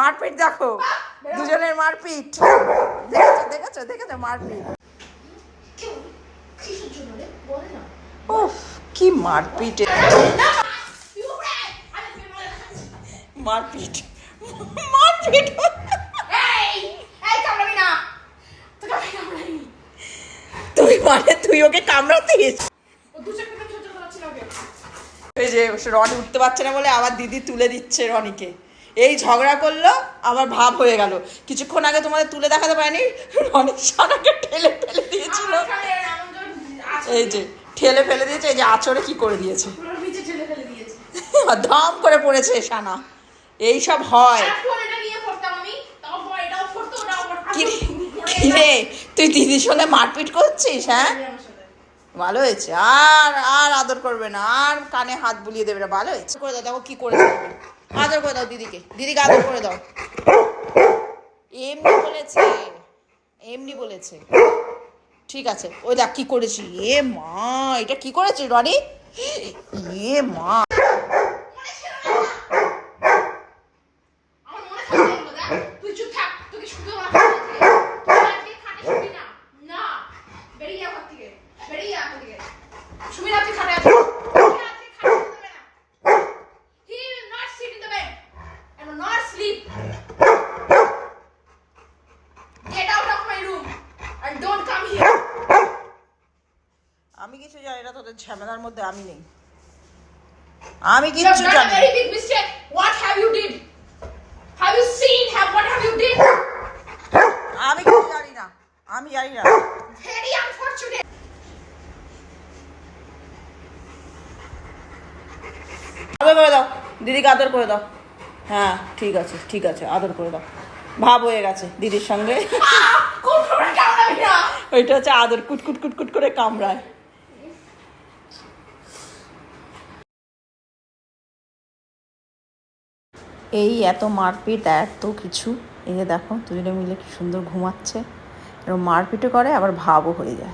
মারপিট দেখো, দুজনের মারপিট। দেখেছো দেখেছো মারপিট। উফ কি মারপিট, মারপিট মারপিট। তুই মানে তুই ওকে কামড়াতিস? এই যে রনি উঠতে পারছে না বলে আবার দিদি তুলে দিচ্ছে রনিকে। এই ঝগড়া করলো আবার ভাব হয়ে গেল। কিছুক্ষণ আগে তোমাদের তুলে দেখাতে পারিনি, রনির সানাকে ঠেলে ফেলে দিয়েছিল। এই যে ঠেলে ফেলে দিয়েছে, এই যে আঁচড়ে কি করে দিয়েছে, ধাম করে পড়েছে সানা। এই সব হয়। কিরে তুই দিদির সঙ্গে মারপিট করছিস? হ্যাঁ ভালো হয়েছে। আর আর আদর করবে না, আর কানে হাত বুলিয়ে দেবে না। ভালো হয়েছে। করে দাও, দেখো কি করেছে। আদর করে দাও দিদিকে, দিদিকে আদর করে দাও। এমনি বলেছে, এমনি বলেছে। ঠিক আছে, ওই দেখ কি করেছি। এ মা, এটা কি করেছি রনি? এ মা, আমি কিছু জানি না তোদের ঝামেলার মধ্যে। আমি নেই, আমি কিছু জানি না। আমি কিছু জানি না, আমি জানি না। আদর করে দাও দিদিকে, আদর করে দাও। হ্যাঁ ঠিক আছে ঠিক আছে, আদর করে দাও। ভাব হয়ে গেছে দিদির সঙ্গে। ওইটা হচ্ছে আদর, কুটকুট কুটকুট করে কামড়ায়। এই এত মারপিট এত কিছু। এই যে দেখো দুজনে মিলে কি সুন্দর ঘুমাচ্ছে, এরকম মারপিটও করে আবার ভাবও হয়ে যায়।